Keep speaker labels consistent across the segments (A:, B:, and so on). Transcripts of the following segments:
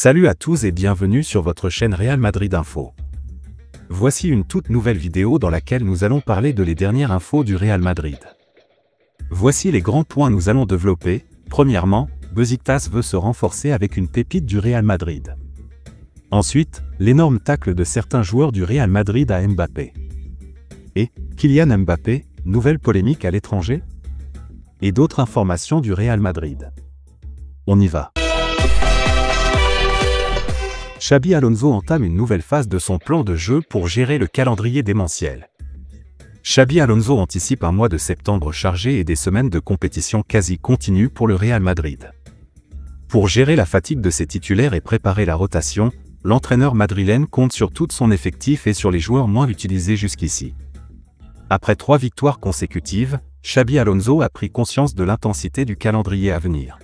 A: Salut à tous et bienvenue sur votre chaîne Real Madrid Info. Voici une toute nouvelle vidéo dans laquelle nous allons parler de les dernières infos du Real Madrid. Voici les grands points nous allons développer. Premièrement, Besiktas veut se renforcer avec une pépite du Real Madrid. Ensuite, l'énorme tacle de certains joueurs du Real Madrid à Mbappé. Et, Kylian Mbappé, nouvelle polémique à l'étranger? Et d'autres informations du Real Madrid. On y va. Xabi Alonso entame une nouvelle phase de son plan de jeu pour gérer le calendrier démentiel. Xabi Alonso anticipe un mois de septembre chargé et des semaines de compétition quasi continues pour le Real Madrid. Pour gérer la fatigue de ses titulaires et préparer la rotation, l'entraîneur madrilène compte sur tout son effectif et sur les joueurs moins utilisés jusqu'ici. Après 3 victoires consécutives, Xabi Alonso a pris conscience de l'intensité du calendrier à venir.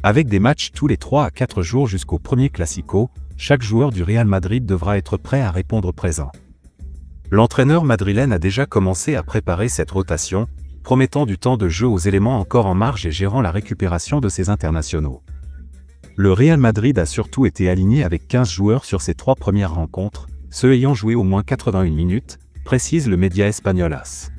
A: Avec des matchs tous les 3 à 4 jours jusqu'au premier Classico, chaque joueur du Real Madrid devra être prêt à répondre présent. L'entraîneur madrilène a déjà commencé à préparer cette rotation, promettant du temps de jeu aux éléments encore en marge et gérant la récupération de ses internationaux. Le Real Madrid a surtout été aligné avec 15 joueurs sur ses 3 premières rencontres, ceux ayant joué au moins 81 minutes, précise le média espagnol AS.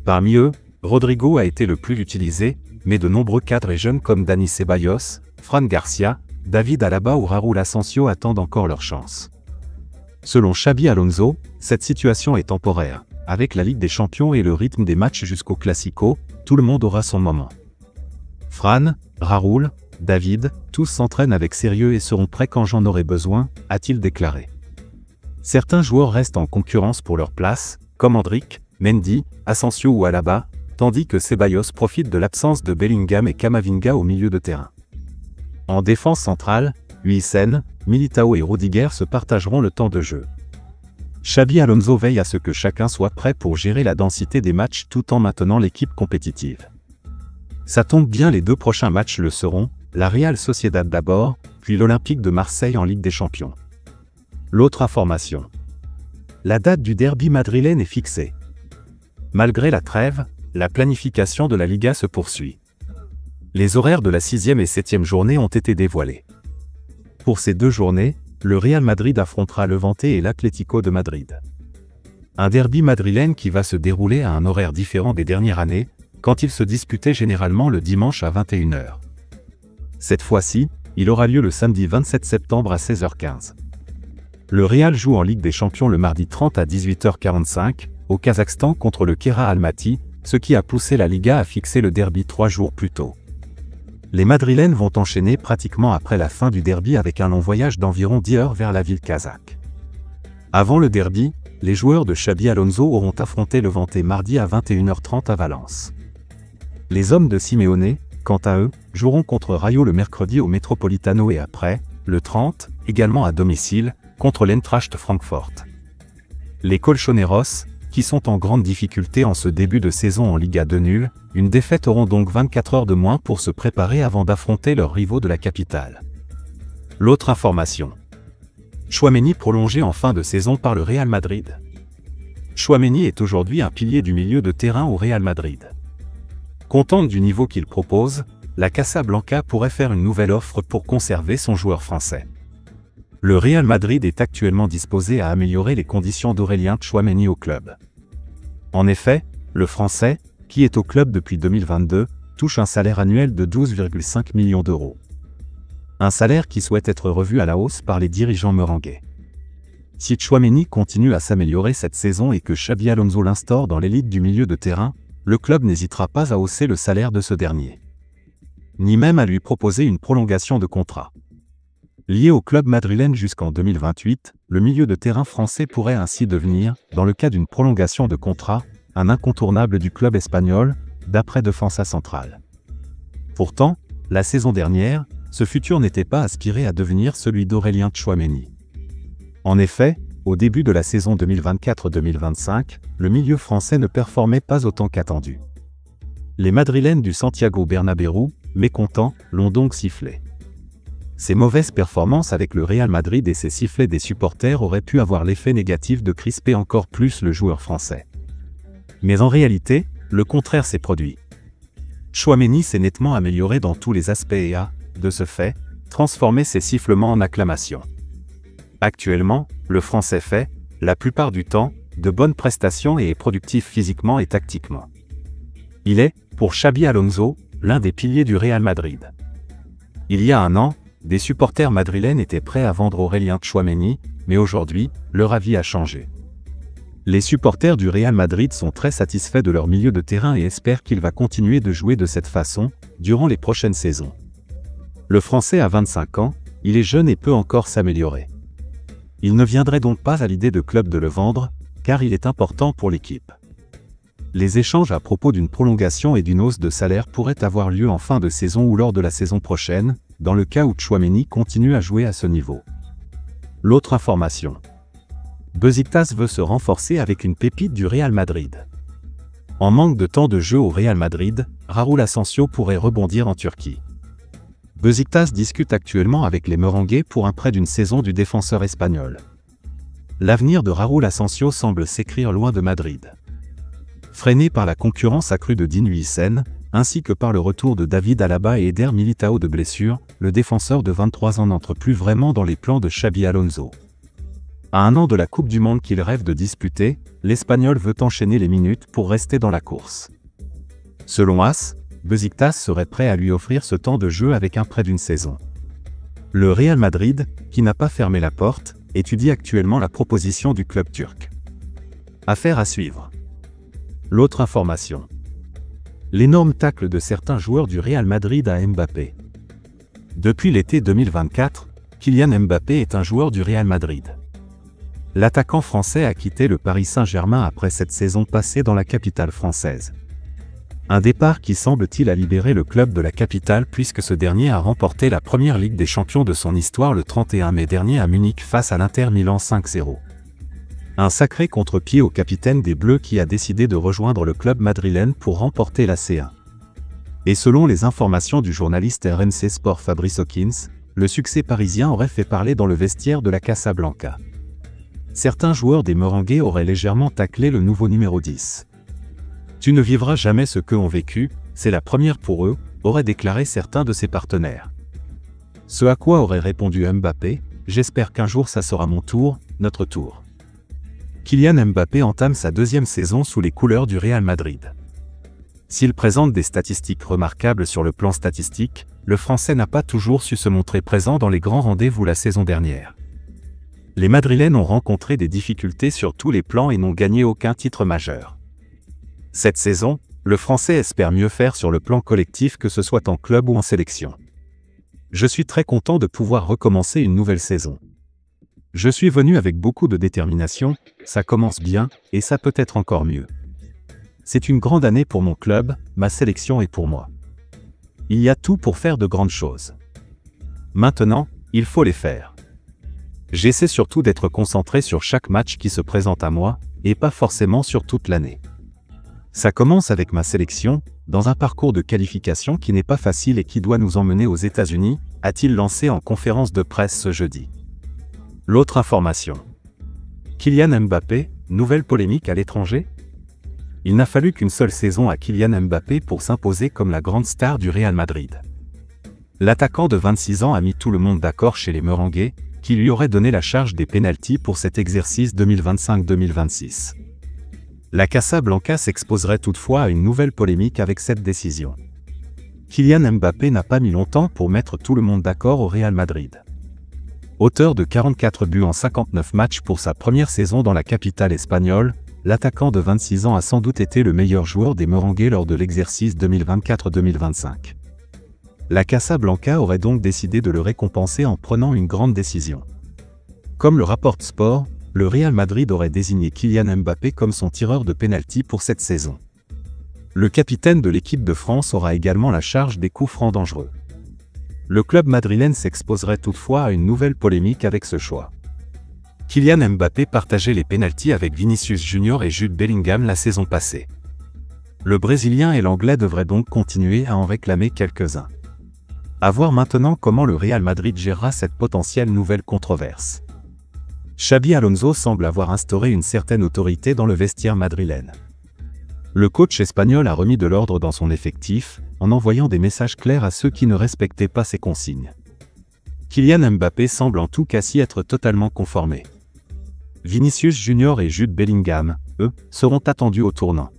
A: Parmi eux, Rodrigo a été le plus utilisé, mais de nombreux cadres et jeunes comme Dani Ceballos, Fran Garcia, David Alaba ou Raúl Asensio attendent encore leur chance. Selon Xabi Alonso, cette situation est temporaire. Avec la Ligue des Champions et le rythme des matchs jusqu'au Classico, tout le monde aura son moment. Fran, Raúl, David, tous s'entraînent avec sérieux et seront prêts quand j'en aurai besoin, a-t-il déclaré. Certains joueurs restent en concurrence pour leur place, comme Endrick, Mendy, Asensio ou Alaba, tandis que Ceballos profite de l'absence de Bellingham et Camavinga au milieu de terrain. En défense centrale, Huijsen, Militao et Rudiger se partageront le temps de jeu. Xabi Alonso veille à ce que chacun soit prêt pour gérer la densité des matchs tout en maintenant l'équipe compétitive. Ça tombe bien, les 2 prochains matchs le seront, la Real Sociedad d'abord, puis l'Olympique de Marseille en Ligue des Champions. L'autre information. La date du derby madrilène est fixée. Malgré la trêve, la planification de la Liga se poursuit. Les horaires de la 6e et 7e journée ont été dévoilés. Pour ces 2 journées, le Real Madrid affrontera Levante et l'Atlético de Madrid. Un derby madrilène qui va se dérouler à un horaire différent des dernières années, quand il se disputait généralement le dimanche à 21 h. Cette fois-ci, il aura lieu le samedi 27 septembre à 16 h 15. Le Real joue en Ligue des Champions le mardi 30 à 18 h 45, au Kazakhstan contre le Kera Almaty, ce qui a poussé la Liga à fixer le derby 3 jours plus tôt. Les Madrilènes vont enchaîner pratiquement après la fin du derby avec un long voyage d'environ 10 heures vers la ville kazakh. Avant le derby, les joueurs de Xabi Alonso auront affronté Levante mardi à 21 h 30 à Valence. Les hommes de Simeone, quant à eux, joueront contre Rayo le mercredi au Metropolitano et après, le 30, également à domicile, contre l'Eintracht Francfort. Les Colchoneros, qui sont en grande difficulté en ce début de saison en Liga 2 nuls, une défaite auront donc 24 heures de moins pour se préparer avant d'affronter leurs rivaux de la capitale. L'autre information. Tchouaméni prolongé en fin de saison par le Real Madrid. Tchouaméni est aujourd'hui un pilier du milieu de terrain au Real Madrid. Contente du niveau qu'il propose, la Casablanca pourrait faire une nouvelle offre pour conserver son joueur français. Le Real Madrid est actuellement disposé à améliorer les conditions d'Aurélien Tchouaméni au club. En effet, le Français, qui est au club depuis 2022, touche un salaire annuel de 12,5 millions d'euros. Un salaire qui souhaite être revu à la hausse par les dirigeants merengues. Si Tchouaméni continue à s'améliorer cette saison et que Xabi Alonso l'instaure dans l'élite du milieu de terrain, le club n'hésitera pas à hausser le salaire de ce dernier. Ni même à lui proposer une prolongation de contrat. Lié au club madrilène jusqu'en 2028, le milieu de terrain français pourrait ainsi devenir, dans le cas d'une prolongation de contrat, un incontournable du club espagnol, d'après Defensa Central. Pourtant, la saison dernière, ce futur n'était pas aspiré à devenir celui d'Aurélien Tchouaméni. En effet, au début de la saison 2024-2025, le milieu français ne performait pas autant qu'attendu. Les Madrilènes du Santiago Bernabéu, mécontents, l'ont donc sifflé. Ces mauvaises performances avec le Real Madrid et ses sifflets des supporters auraient pu avoir l'effet négatif de crisper encore plus le joueur français. Mais en réalité, le contraire s'est produit. Tchouaméni s'est nettement amélioré dans tous les aspects et a, de ce fait, transformer ces sifflements en acclamations. Actuellement, le Français fait, la plupart du temps, de bonnes prestations et est productif physiquement et tactiquement. Il est, pour Xabi Alonso, l'un des piliers du Real Madrid. Il y a un an, des supporters madrilènes étaient prêts à vendre Aurélien Tchouaméni, mais aujourd'hui, leur avis a changé. Les supporters du Real Madrid sont très satisfaits de leur milieu de terrain et espèrent qu'il va continuer de jouer de cette façon, durant les prochaines saisons. Le Français a 25 ans, il est jeune et peut encore s'améliorer. Il ne viendrait donc pas à l'idée de club de le vendre, car il est important pour l'équipe. Les échanges à propos d'une prolongation et d'une hausse de salaire pourraient avoir lieu en fin de saison ou lors de la saison prochaine, dans le cas où Tchouaméni continue à jouer à ce niveau. L'autre information. Beşiktaş veut se renforcer avec une pépite du Real Madrid. En manque de temps de jeu au Real Madrid, Raúl Asensio pourrait rebondir en Turquie. Beşiktaş discute actuellement avec les Merengues pour un prêt d'une saison du défenseur espagnol. L'avenir de Raúl Asensio semble s'écrire loin de Madrid. Freiné par la concurrence accrue de Dean Huijsen, ainsi que par le retour de David Alaba et Eder Militao de blessure, le défenseur de 23 ans n'entre plus vraiment dans les plans de Xabi Alonso. À un an de la Coupe du Monde qu'il rêve de disputer, l'Espagnol veut enchaîner les minutes pour rester dans la course. Selon AS, Beşiktaş serait prêt à lui offrir ce temps de jeu avec un prêt d'une saison. Le Real Madrid, qui n'a pas fermé la porte, étudie actuellement la proposition du club turc. Affaire à suivre. L'autre information. L'énorme tacle de certains joueurs du Real Madrid à Mbappé. Depuis l'été 2024, Kylian Mbappé est un joueur du Real Madrid. L'attaquant français a quitté le Paris Saint-Germain après cette saison passée dans la capitale française. Un départ qui semble-t-il a libéré le club de la capitale puisque ce dernier a remporté la première Ligue des Champions de son histoire le 31 mai dernier à Munich face à l'Inter Milan 5-0. Un sacré contre-pied au capitaine des Bleus qui a décidé de rejoindre le club madrilène pour remporter la C1. Et selon les informations du journaliste RMC Sport Fabrice Hawkins, le succès parisien aurait fait parler dans le vestiaire de la Casablanca. Certains joueurs des Merengues auraient légèrement taclé le nouveau numéro 10. « Tu ne vivras jamais ce qu'eux ont vécu, c'est la première pour eux », auraient déclaré certains de ses partenaires. Ce à quoi aurait répondu Mbappé, « J'espère qu'un jour ça sera mon tour, notre tour ». Kylian Mbappé entame sa deuxième saison sous les couleurs du Real Madrid. S'il présente des statistiques remarquables sur le plan statistique, le Français n'a pas toujours su se montrer présent dans les grands rendez-vous la saison dernière. Les Madrilènes ont rencontré des difficultés sur tous les plans et n'ont gagné aucun titre majeur. Cette saison, le Français espère mieux faire sur le plan collectif que ce soit en club ou en sélection. Je suis très content de pouvoir recommencer une nouvelle saison. Je suis venu avec beaucoup de détermination, ça commence bien, et ça peut être encore mieux. C'est une grande année pour mon club, ma sélection et pour moi. Il y a tout pour faire de grandes choses. Maintenant, il faut les faire. J'essaie surtout d'être concentré sur chaque match qui se présente à moi, et pas forcément sur toute l'année. Ça commence avec ma sélection, dans un parcours de qualification qui n'est pas facile et qui doit nous emmener aux États-Unis, a-t-il lancé en conférence de presse ce jeudi. L'autre information. Kylian Mbappé, nouvelle polémique à l'étranger ? Il n'a fallu qu'une seule saison à Kylian Mbappé pour s'imposer comme la grande star du Real Madrid. L'attaquant de 26 ans a mis tout le monde d'accord chez les Merengues, qui lui aurait donné la charge des pénaltys pour cet exercice 2025-2026. La Casablanca s'exposerait toutefois à une nouvelle polémique avec cette décision. Kylian Mbappé n'a pas mis longtemps pour mettre tout le monde d'accord au Real Madrid. Auteur de 44 buts en 59 matchs pour sa première saison dans la capitale espagnole, l'attaquant de 26 ans a sans doute été le meilleur joueur des Merengues lors de l'exercice 2024-2025. La Casablanca aurait donc décidé de le récompenser en prenant une grande décision. Comme le rapporte Sport, le Real Madrid aurait désigné Kylian Mbappé comme son tireur de pénalty pour cette saison. Le capitaine de l'équipe de France aura également la charge des coups francs dangereux. Le club madrilène s'exposerait toutefois à une nouvelle polémique avec ce choix. Kylian Mbappé partageait les pénaltys avec Vinicius Junior et Jude Bellingham la saison passée. Le Brésilien et l'Anglais devraient donc continuer à en réclamer quelques-uns. À voir maintenant comment le Real Madrid gérera cette potentielle nouvelle controverse. Xabi Alonso semble avoir instauré une certaine autorité dans le vestiaire madrilène. Le coach espagnol a remis de l'ordre dans son effectif, en envoyant des messages clairs à ceux qui ne respectaient pas ses consignes. Kylian Mbappé semble en tout cas s'y être totalement conformé. Vinicius Junior et Jude Bellingham, eux, seront attendus au tournant.